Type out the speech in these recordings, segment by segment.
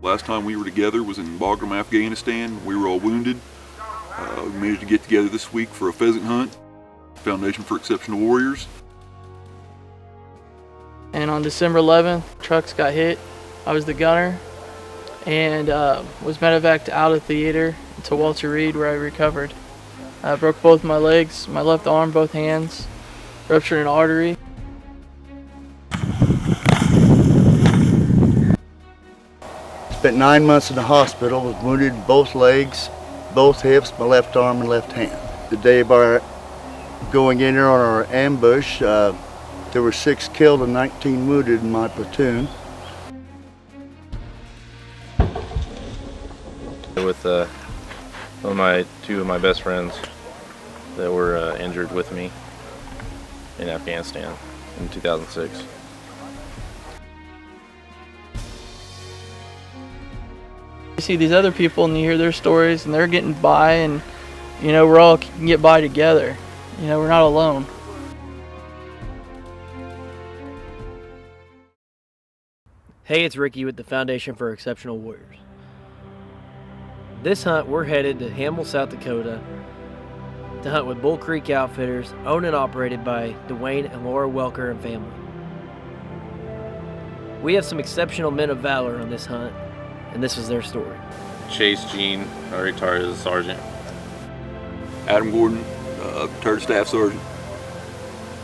Last time we were together was in Bagram, Afghanistan. We were all wounded. We managed to get together this week for a pheasant hunt. Foundation for Exceptional Warriors. And on December 11th, trucks got hit. I was the gunner and was medevaced out of theater to Walter Reed, where I recovered. I broke both my legs, my left arm, both hands, ruptured an artery. Spent 9 months in the hospital, was wounded in both legs, both hips, my left arm and left hand. The day of our going in there on our ambush, there were 6 killed and 19 wounded in my platoon. With two of my best friends that were injured with me in Afghanistan in 2006. You see these other people and you hear their stories and they're getting by, and you know, we're all can get by together. You know, we're not alone. Hey, it's Ricky with the Foundation for Exceptional Warriors. This hunt, we're headed to Hamel, South Dakota to hunt with Bull Creek Outfitters, owned and operated by Dwayne and Laura Welker and family. We have some exceptional men of valor on this hunt, and this is their story. Chase Gene, I retired as a sergeant. Adam Gordon, retired staff sergeant.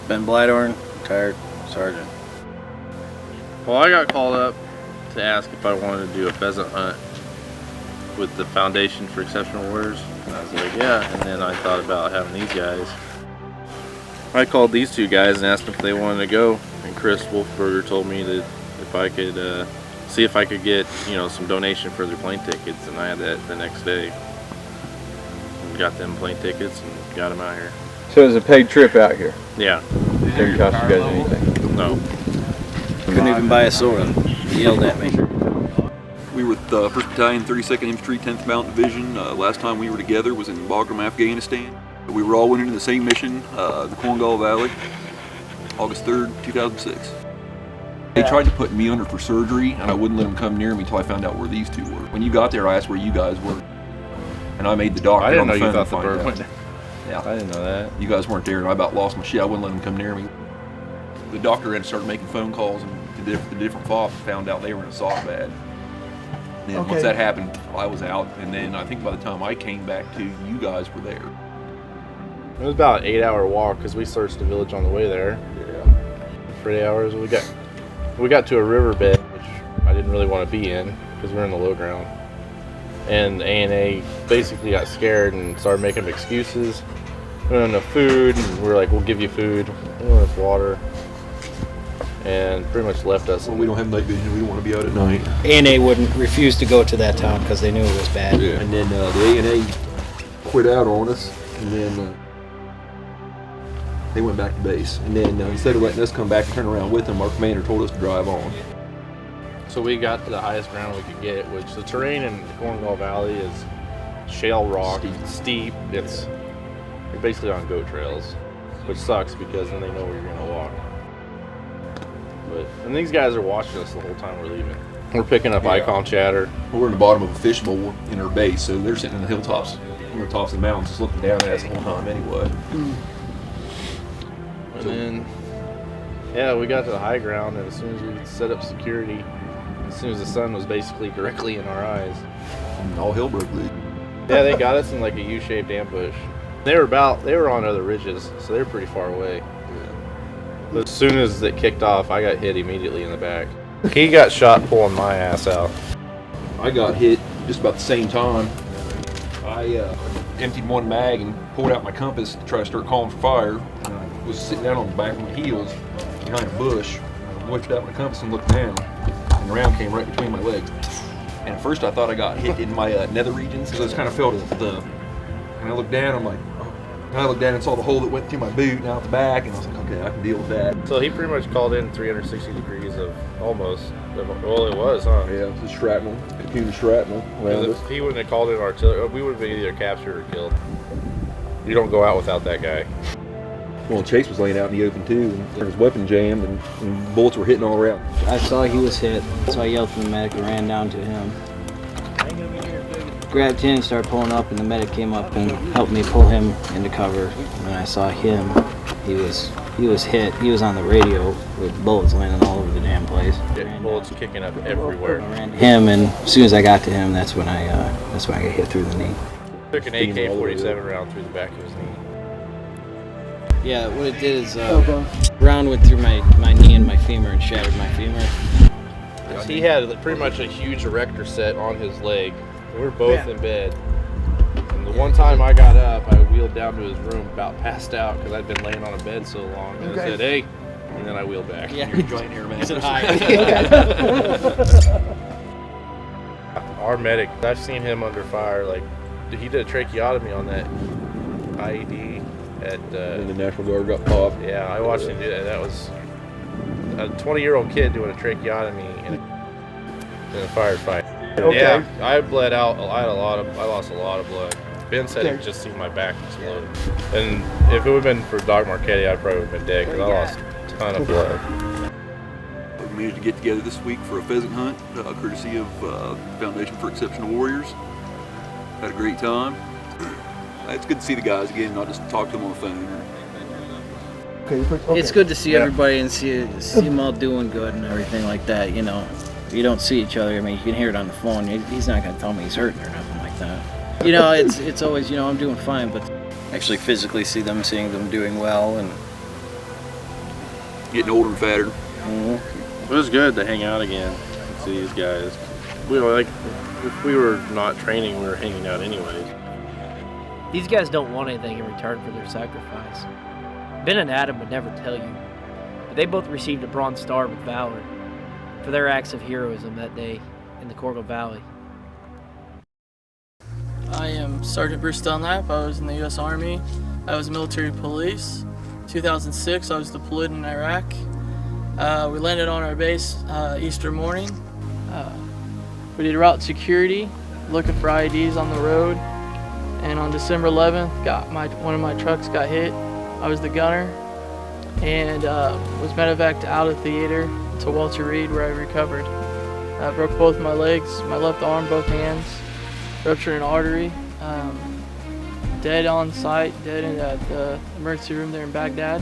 Ben Blythorn, retired sergeant. Well, I got called up to ask if I wanted to do a pheasant hunt with the Foundation for Exceptional Warriors. And I was like, yeah. And then I thought about having these guys. I called these two guys and asked them if they wanted to go. And Chris Wolfberger told me that if I could see if I could get, you know, some donation for their plane tickets. And I had that the next day. And got them plane tickets and got them out here. So it was a paid trip out here? Yeah. Didn't cost you guys anything? No. Couldn't even buy a soda. He yelled at me. We were with 1st Battalion, 32nd Infantry, 10th Mountain Division. Last time we were together was in Bagram, Afghanistan. We were all went into the same mission, the Korengal Valley, August 3rd, 2006. They tried to put me under for surgery, and I wouldn't let them come near me until I found out where these two were. When you got there, I asked where you guys were, and I made the doctor I didn't on the know you phone thought the bird out. went down. Yeah, I didn't know that. you guys weren't there, and I about lost my shit. I wouldn't let them come near me. The doctor had started making phone calls and to the different FOBs, found out they were in a sock bed. Then once that happened, I was out, and then I think by the time I came back to, you guys were there. It was about an 8-hour walk because we searched the village on the way there. Yeah. For 8 hours, we got to a riverbed, which I didn't really want to be in because we were in the low ground. And A&A basically got scared and started making excuses. We don't have enough food, and we were like, we'll give you food, we don't have water. And pretty much left us. Well, we don't have night vision. We don't want to be out at night. A&A wouldn't refuse to go to that town because they knew it was bad. Yeah. And then the A&A quit out on us, and then they went back to base. And then instead of letting us come back and turn around with them, our commander told us to drive on. So we got to the highest ground we could get, which the terrain in the Korengal Valley is shale rock, steep. You're basically on goat trails, which sucks because then they know where you're gonna walk. And these guys are watching us the whole time we're leaving. We're picking up icon chatter. We're in the bottom of a fishbowl in our base, so they're sitting in the hilltops, on the tops of the mountains, just looking down at us the whole time anyway. And then, yeah, we got to the high ground, and as soon as we set up security, as soon as the sun was basically directly in our eyes, And all hell broke loose. yeah, they got us in like a U-shaped ambush. They were on other ridges, so they were pretty far away. But as soon as it kicked off, I got hit immediately in the back. He got shot pulling my ass out. I got hit just about the same time. I emptied one mag and pulled out my compass to try to start calling for fire. And I was sitting down on the back of my heels behind a bush. I whipped out my compass and looked down, and the round came right between my legs. And at first I thought I got hit in my nether regions, so I just kind of felt a thump. And I looked down, I'm like, oh. And I looked down and saw the hole that went through my boot and out the back, and I was like, okay, I can deal with that. So he pretty much called in 360 degrees of almost, well it was, huh? Yeah, it was shrapnel, computer shrapnel around us. If he wouldn't have called in artillery, we would have been either captured or killed. You don't go out without that guy. Well, Chase was laying out in the open too, and his weapon jammed, and bullets were hitting all around. I saw he was hit, so I yelled for the medic and ran down to him. grabbed him and started pulling up, and the medic came up and helped me pull him into cover. When I saw him, he was hit. He was on the radio with bullets landing all over the damn place. Bullets kicking up everywhere. I ran to him, and as soon as I got to him, that's when I got hit through the knee. Took an AK-47 round through the back of his knee. Yeah, what it did is round went through my knee and my femur and shattered my femur. He had pretty much a huge erector set on his leg. We were both in bed. And the one time I got up, I wheeled down to his room, about passed out because I'd been laying on a bed so long. And I said, "Hey," and then I wheeled back. Yeah, You're joint here, man. I said hi. Our medic, I've seen him under fire. Like, he did a tracheotomy on that IED at. And the National Guard got popped. Yeah, I watched him do that. That was a 20-year-old kid doing a tracheotomy in a firefight. Okay. Yeah, I bled out. I lost a lot of blood. Ben said he could just see my back explode. And if it would have been for Doc Marchetti, I probably would have been dead because I lost a ton of blood. We managed to get together this week for a pheasant hunt, courtesy of Foundation for Exceptional Warriors. Had a great time. It's good to see the guys again, not just talk to them on the phone. It's good to see everybody and see them all doing good and everything like that. You know, you don't see each other. I mean, you can hear it on the phone. He's not gonna tell me he's hurting or nothing like that. You know, it's always, you know, I'm doing fine, but actually physically seeing them doing well and Getting older and fatter. It was good to hang out again and see these guys. We were like, if we were not training, we were hanging out anyways. These guys don't want anything in return for their sacrifice. Ben and Adam would never tell you, but they both received a Bronze Star with Valor for their acts of heroism that day in the Corgle Valley. I am Sgt Bruce Dunlap. I was in the U.S. Army. I was military police. 2006, I was deployed in Iraq. We landed on our base Easter morning. We did route security, looking for IEDs on the road. And on December 11th, one of my trucks got hit. I was the gunner and was medevaced out of theater to Walter Reed, where I recovered. I broke both my legs, my left arm, both hands, ruptured an artery. Dead on site, dead in the emergency room there in Baghdad,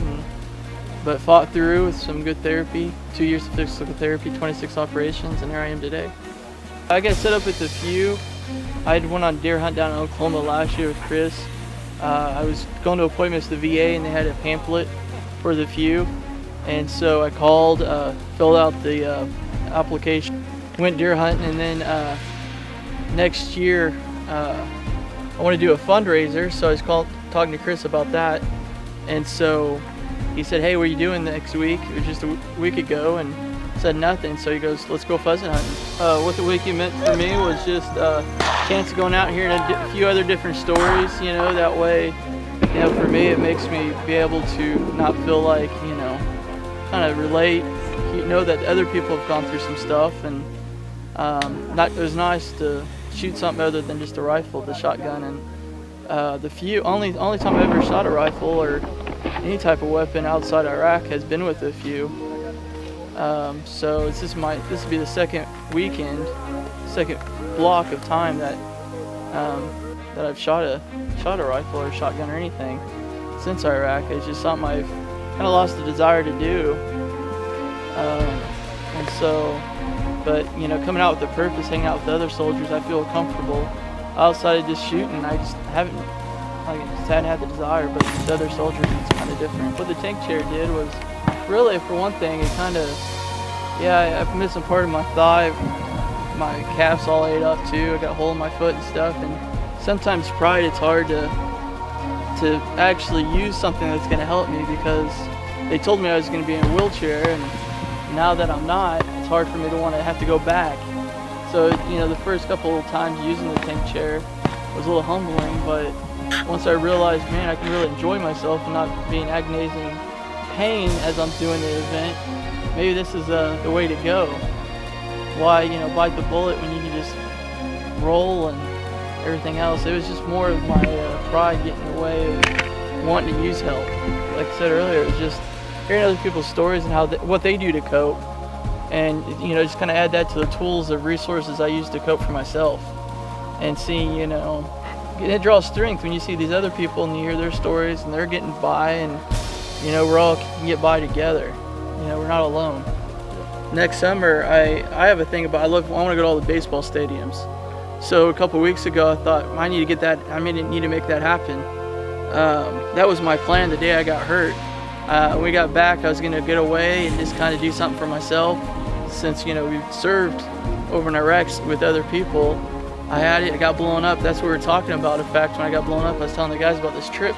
but fought through with some good therapy, 2 years of physical therapy, 26 operations, and here I am today. I got set up with a few. I went on a deer hunt down in Oklahoma last year with Chris. I was going to appointments to the VA and they had a pamphlet for the few. And so I called, filled out the application, went deer hunting, and then next year I want to do a fundraiser. So I was talking to Chris about that. And so he said, "Hey, what are you doing next week?" It was just a week ago, and said nothing. So he goes, "Let's go pheasant hunting." What the wiki meant for me was just a chance of going out here and a few other different stories, you know, that way, you know, for me it makes me be able to not feel like, you know, kind of relate, you know, that other people have gone through some stuff, and it was nice to shoot something other than just a rifle, the shotgun, and the only time I ever shot a rifle or any type of weapon outside Iraq has been with a few. So this will be the second block of time that I've shot a rifle or a shotgun or anything since Iraq. It's just something I've kind of lost the desire to do. And so, but you know, coming out with a purpose, hanging out with the other soldiers, I feel comfortable. Outside of just shooting, I just hadn't had the desire, but with other soldiers, it's kind of different. What the tank chair did was, really, for one thing, it kind of, yeah, I've missed some part of my thigh. My calf's all ate up too. I got a hole in my foot and stuff. And sometimes pride, it's hard to actually use something that's going to help me, because they told me I was going to be in a wheelchair, and now that I'm not, it's hard for me to want to have to go back. So, you know, the first couple of times using the tank chair was a little humbling, but once I realized, man, I can really enjoy myself and not be in agonizing pain as I'm doing the event, maybe this is the way to go. Why, you know, bite the bullet when you can just roll and everything else? It was just more of my pride getting in the way of wanting to use help. Like I said earlier, it was just hearing other people's stories and what they do to cope, and you know, just kind of add that to the tools of resources I use to cope for myself. and see, you know, it draws strength when you see these other people and you hear their stories and they're getting by, and you know, we're all can get by together. You know, we're not alone. Next summer, I have a thing about I want to go to all the baseball stadiums. So a couple weeks ago, I thought I need to get that. I need to make that happen. That was my plan the day I got hurt. When we got back, I was gonna get away and just kind of do something for myself. Since, you know, we've served over in Iraq with other people, I got blown up. That's what we were talking about. In fact, when I got blown up, I was telling the guys about this trip,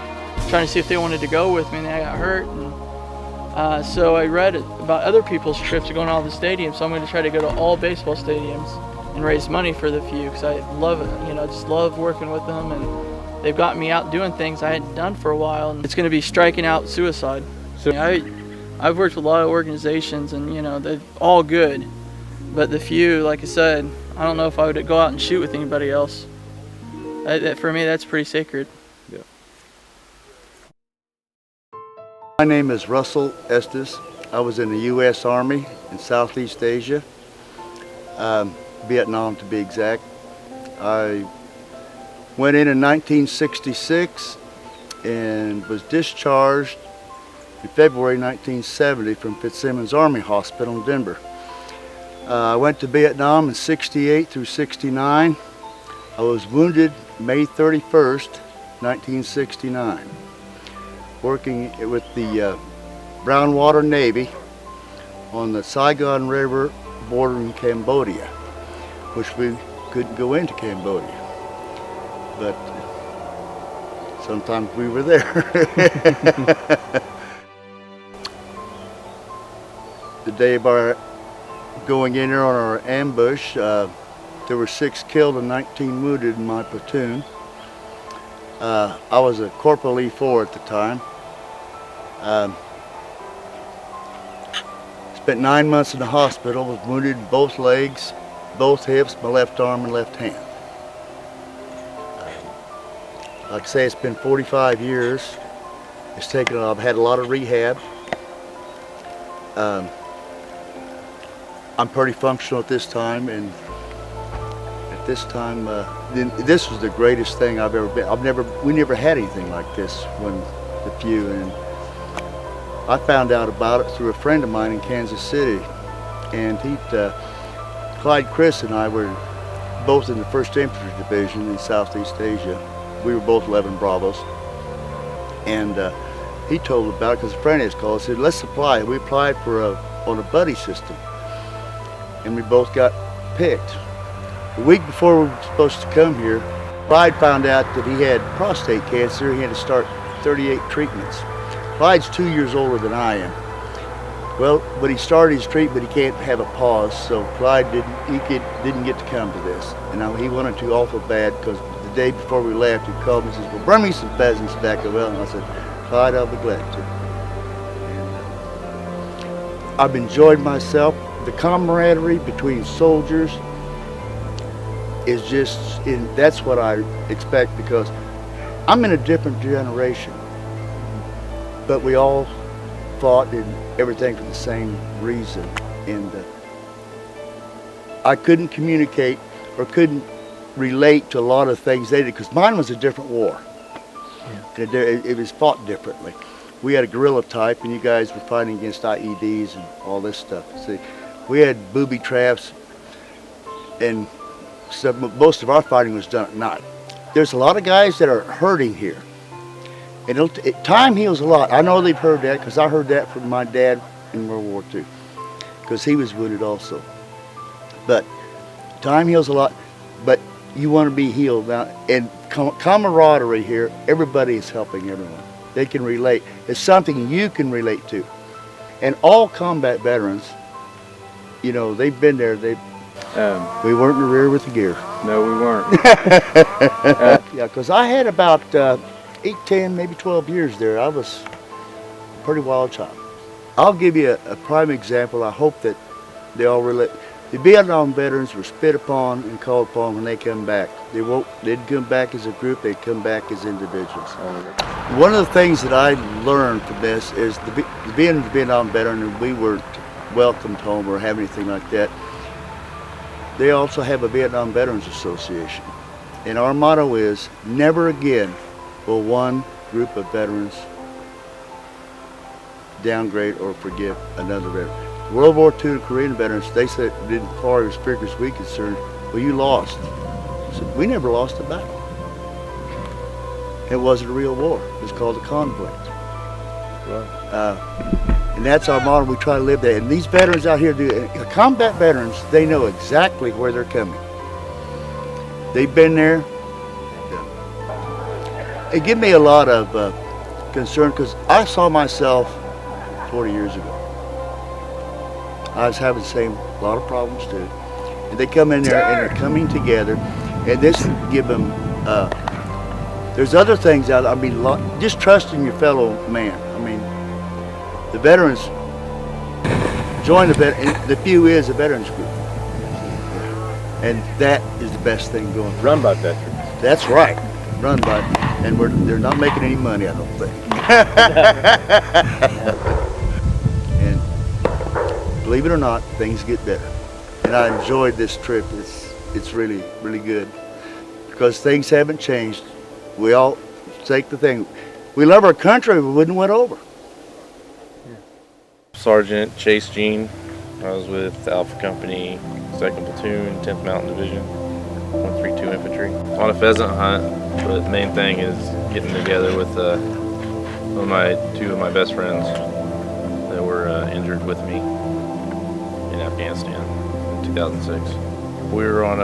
trying to see if they wanted to go with me, and then I got hurt. And, so I read about other people's trips to going to all the stadiums. So I'm going to try to go to all baseball stadiums and raise money for the few, because I love it. You know, just love working with them, and they've got me out doing things I hadn't done for a while. And it's going to be striking out suicide. So I've worked with a lot of organizations, and you know, they're all good, but the few, like I said, I don't know if I would go out and shoot with anybody else. For me, that's pretty sacred. Yeah. My name is Russel Estes. I was in the U.S. Army in Southeast Asia, Vietnam to be exact. I went in 1966 and was discharged in February 1970 from Fitzsimmons Army Hospital in Denver. I went to Vietnam in 68 through 69. I was wounded May 31st, 1969, working with the Brown Water Navy on the Saigon River border in Cambodia, which we couldn't go into Cambodia, but sometimes we were there. The day of our going in there on our ambush, there were 6 killed and 19 wounded in my platoon. I was a Corporal E4 at the time. Spent 9 months in the hospital, was wounded in both legs, both hips, my left arm and left hand. Like I say, it's been 45 years. I've had a lot of rehab. I'm pretty functional at this time, and at this time, this was the greatest thing I've ever been. We never had anything like this when the few, and I found out about it through a friend of mine in Kansas City, and Clyde Chris and I were both in the 1st Infantry Division in Southeast Asia. We were both 11 Bravos, and he told about it because a friend of his called and said, let's apply. We applied on a buddy system, and we both got picked. The week before we were supposed to come here, Clyde found out that he had prostate cancer. He had to start 38 treatments. Clyde's 2 years older than I am. Well, but he started his treatment, he can't have a pause, so Clyde didn't get to come to this. And he wanted to awful bad, because the day before we left, he called me and says, well, bring me some pheasants back. Well, and I said, Clyde, I'll be glad to. And I've enjoyed myself. The camaraderie between soldiers is that's what I expect, because I'm in a different generation, but we all fought and everything for the same reason. And I couldn't communicate or couldn't relate to a lot of things they did, because mine was a different war. Yeah. It was fought differently. We had a guerrilla type, and you guys were fighting against IEDs and all this stuff. See, we had booby traps and stuff. Most of our fighting was done at night. There's a lot of guys that are hurting here. And time heals a lot. I know they've heard that, because I heard that from my dad in World War II, because he was wounded also. But time heals a lot, but you want to be healed now. And camaraderie here, everybody is helping everyone. They can relate. It's something you can relate to. And all combat veterans, you know, they've been there. We weren't in the rear with the gear. No, we weren't. Yeah, because I had about 8, 10, maybe 12 years there. I was a pretty wild child. I'll give you a prime example. I hope that they all relate. The Vietnam veterans were spit upon and called upon when they come back. They didn't come back as a group, they'd come back as individuals. One of the things that I learned from this is being a Vietnam veteran, and we weren't welcomed home or have anything like that. They also have a Vietnam Veterans Association. And our motto is, never again will one group of veterans downgrade or forgive another veteran. World War II Korean veterans, they said, as far as figures we concerned, well, you lost. I said, we never lost a battle. It wasn't a real war. It was called a conflict. And that's our motto. We try to live that. And these veterans out here, combat veterans, they know exactly where they're coming. They've been there. It gave me a lot of concern because I saw myself 40 years ago. I was having the same, a lot of problems too. And they come in there and they're coming together, and this give them, there's other things out there. I mean, just trusting your fellow man. I mean, the veterans, join the few is a veterans group. And that is the best thing going. Run by veterans. That's right, run by, and they're not making any money, I don't think. And believe it or not, things get better. And I enjoyed this trip. It's really, really good because things haven't changed. We all take the thing. We love our country, we wouldn't went over. Sgt Chase Gene. I was with Alpha Company, 2nd Platoon, 10th Mountain Division, 132 Infantry. On a pheasant hunt, but the main thing is getting together with two of my best friends that were injured with me in Afghanistan in 2006. We were on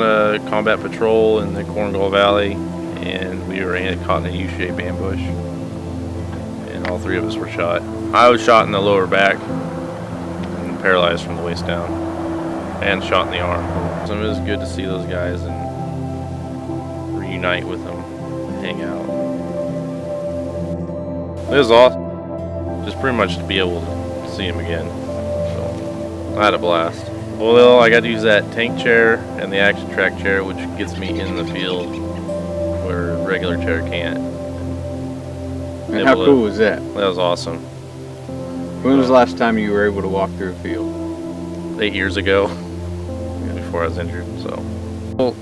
a combat patrol in the Korengal Valley, and we were caught in a U-shaped ambush, and all three of us were shot. I was shot in the lower back and paralyzed from the waist down, and shot in the arm. So it was good to see those guys and reunite with them and hang out. It was awesome, just pretty much to be able to see them again. So I had a blast. Well, I got to use that tank chair and the action track chair, which gets me in the field where a regular chair can't. And how cool was that? That was awesome. When was the last time you were able to walk through a field? 8 years ago, before I was injured. So, well,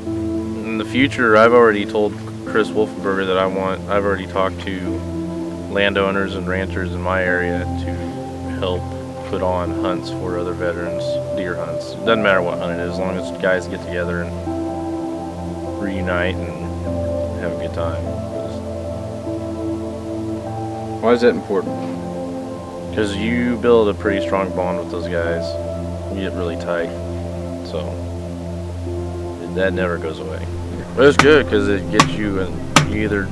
in the future, I've already told Chris Wolfenberger that I've already talked to landowners and ranchers in my area to help put on hunts for other veterans, deer hunts. It doesn't matter what hunt it is, as long as guys get together and reunite and have a good time. Why is that important? Because you build a pretty strong bond with those guys. You get really tight. So that never goes away. But it's good because it gets you, and you either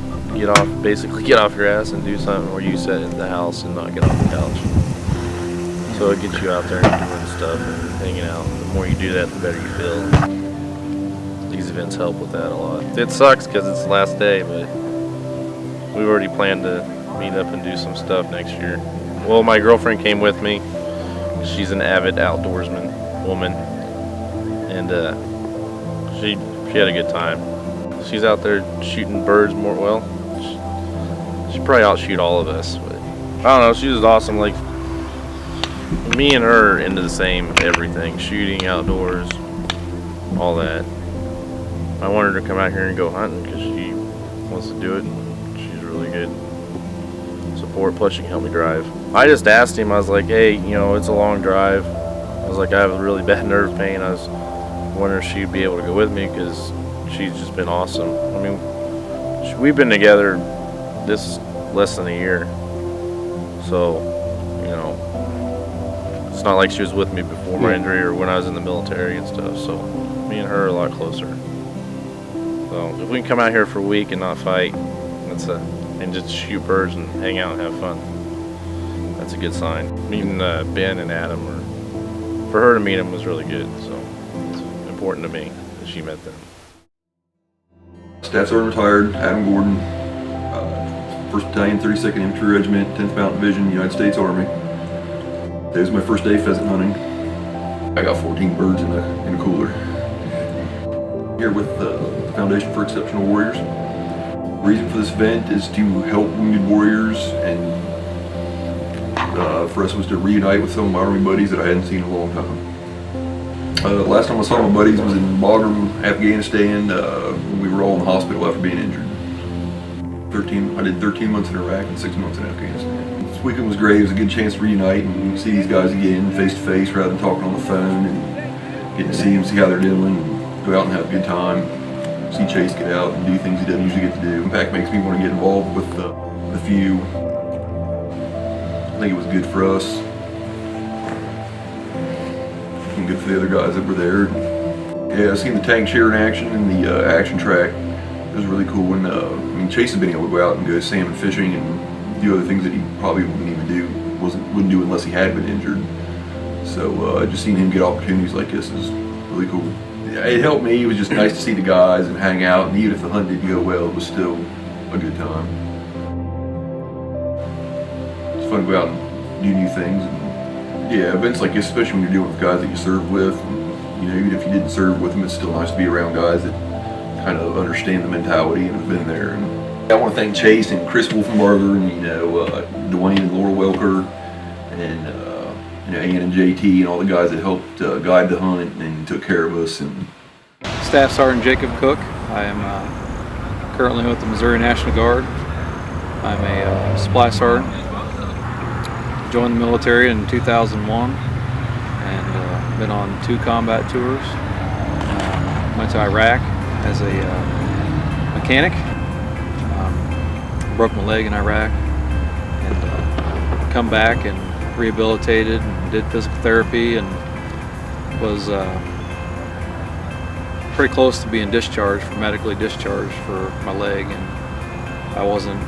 basically get off your ass and do something, or you sit in the house and not get off the couch. So it gets you out there and doing stuff and hanging out. The more you do that, the better you feel. These events help with that a lot. It sucks because it's the last day, but we've already planned to meet up and do some stuff next year. Well, my girlfriend came with me. She's an avid outdoorsman woman, and she had a good time. She's out there shooting birds more. Well, she probably outshoot all of us, but I don't know. She was awesome. Like, me and her are into the same everything, shooting, outdoors, all that. I wanted her to come out here and go hunting because she wants to do it, and she's really good support, plus she can help me drive. I just asked him, I was like, hey, it's a long drive. I was like, I have a really bad nerve pain. I was wondering if she'd be able to go with me because she's just been awesome. I mean, we've been together this less than a year, so it's not like she was with me before my injury or when I was in the military and stuff. So me and her are a lot closer. So if we can come out here for a week and not fight, and just shoot birds and hang out and have fun, that's a good sign. Meeting Ben and Adam, for her to meet them was really good. So it's important to me that she met them. Staff Sergeant retired, Adam Gordon, 1st Battalion, 32nd Infantry Regiment, 10th Mountain Division, United States Army. Today was my first day pheasant hunting. I got 14 birds in a cooler. Here with the Foundation for Exceptional Warriors. The reason for this event is to help wounded warriors, and for us was to reunite with some of my Army buddies that I hadn't seen in a long time. Last time I saw my buddies was in Bagram, Afghanistan, when we were all in the hospital after being injured. I did 13 months in Iraq and 6 months in Afghanistan. This weekend was great. It was a good chance to reunite and see these guys again face to face rather than talking on the phone, and get to see them, see how they're doing, and go out and have a good time. See Chase get out and do things he doesn't usually get to do. Impact makes me want to get involved with the few. I think it was good for us and good for the other guys that were there. Yeah, I seen the tank chair in action and the action track. It was really cool. And I mean, Chase had been able to go out and go salmon fishing and do other things that he probably wouldn't even do, wouldn't do unless he had been injured. So just seeing him get opportunities like this is really cool. Yeah, it helped me. It was just nice to see the guys and hang out. And even if the hunt didn't go well, it was still a good time. It's fun to go out and do new things. And yeah, events like this, especially when you're dealing with guys that you serve with. And, you know, even if you didn't serve with them, it's still nice to be around guys that kind of understand the mentality and have been there. And I want to thank Chase and Chris Wolfenbarger and, you know, Dwayne and Laura Welker and you know, Ann and JT and all the guys that helped guide the hunt and took care of us. And Staff Sergeant Jacob Cook. I am currently with the Missouri National Guard. I'm a supply sergeant. Joined the military in 2001 and been on 2 combat tours. Went to Iraq as a mechanic. Broke my leg in Iraq and come back and rehabilitated and did physical therapy and was pretty close to being discharged, medically discharged for my leg, and I wasn't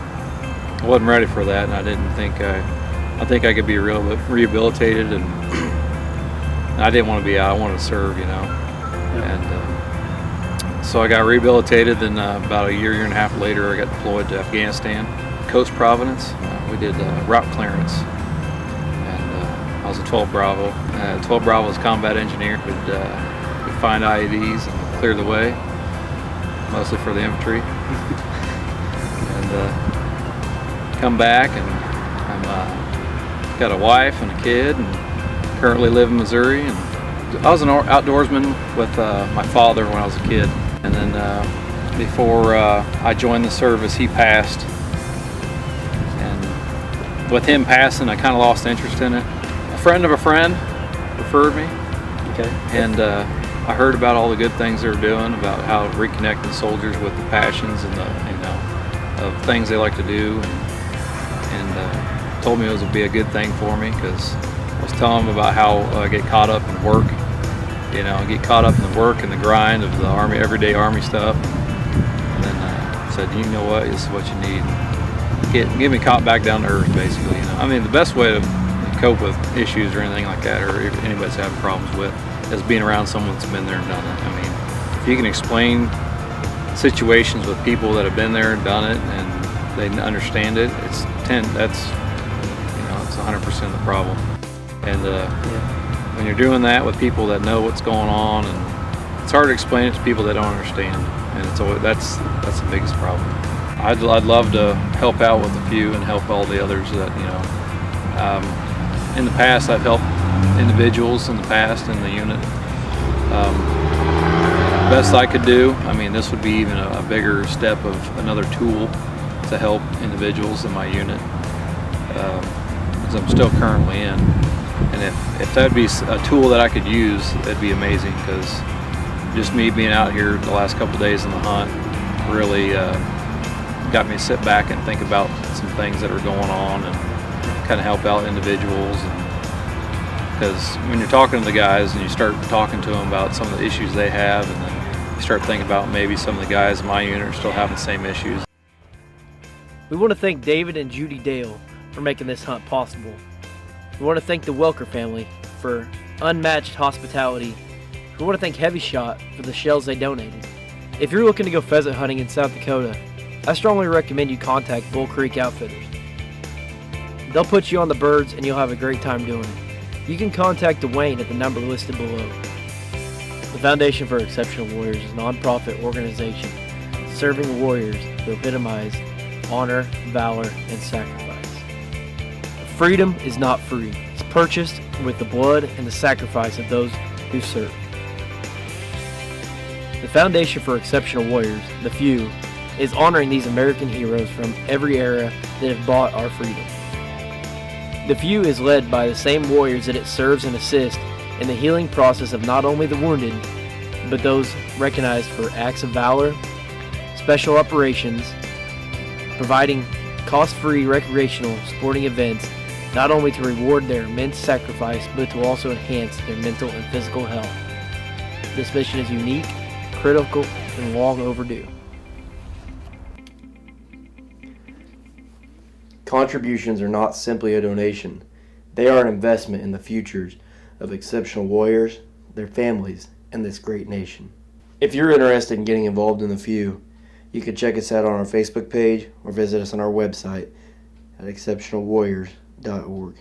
ready for that, and I didn't think I think I could be rehabilitated, and I didn't want to be out. I wanted to serve, you know. And so I got rehabilitated. Then about a year and a half later, I got deployed to Afghanistan, Coast Providence. We did route clearance, and I was a 12 Bravo. 12 Bravo was combat engineer. We'd find IEDs and clear the way, mostly for the infantry. And come back, and I'm got a wife and a kid, and currently live in Missouri. And I was an outdoorsman with my father when I was a kid. And then before I joined the service, he passed. And with him passing, I kind of lost interest in it. A friend of a friend referred me. Okay. And I heard about all the good things they were doing, about how reconnecting soldiers with the passions and the, you know, of things they like to do. And told me it would be a good thing for me, because I was telling them about how I get caught up in work, you know, get caught up in the work and the grind of the Army, everyday Army stuff. And then I said, you know what, this is what you need. Get me caught back down to earth, basically. You know, I mean, the best way to cope with issues or anything like that, or if anybody's having problems with, is being around someone that's been there and done it. I mean, if you can explain situations with people that have been there and done it, and they understand it, it's 100% the problem. And when you're doing that with people that know what's going on, and it's hard to explain it to people that don't understand, and it's always, that's the biggest problem. I'd love to help out with a few and help all the others that, you know. In the past, I've helped individuals in the past in the unit. Best I could do. I mean, this would be even a bigger step of another tool to help individuals in my unit. I'm still currently in, and if that'd be a tool that I could use, that'd be amazing, because just me being out here the last couple of days in the hunt really got me to sit back and think about some things that are going on and kind of help out individuals. Because when you're talking to the guys and you start talking to them about some of the issues they have, and then you start thinking about maybe some of the guys in my unit are still having the same issues. We want to thank David and Judy Dale for making this hunt possible. We want to thank the Welker family for unmatched hospitality. We want to thank Heavy Shot for the shells they donated. If you're looking to go pheasant hunting in South Dakota, I strongly recommend you contact Bull Creek Outfitters. They'll put you on the birds and you'll have a great time doing it. You can contact Dwayne at the number listed below. The Foundation for Exceptional Warriors is a non-profit organization serving warriors who epitomize honor, valor, and sacrifice. Freedom is not free. It's purchased with the blood and the sacrifice of those who serve. The Foundation for Exceptional Warriors, the FEW, is honoring these American heroes from every era that have bought our freedom. The FEW is led by the same warriors that it serves and assists in the healing process of not only the wounded, but those recognized for acts of valor, special operations, providing cost-free recreational sporting events, not only to reward their immense sacrifice, but to also enhance their mental and physical health. This mission is unique, critical, and long overdue. Contributions are not simply a donation. They are an investment in the futures of exceptional warriors, their families, and this great nation. If you're interested in getting involved in the FEW, you can check us out on our Facebook page or visit us on our website at exceptionalwarriors.org.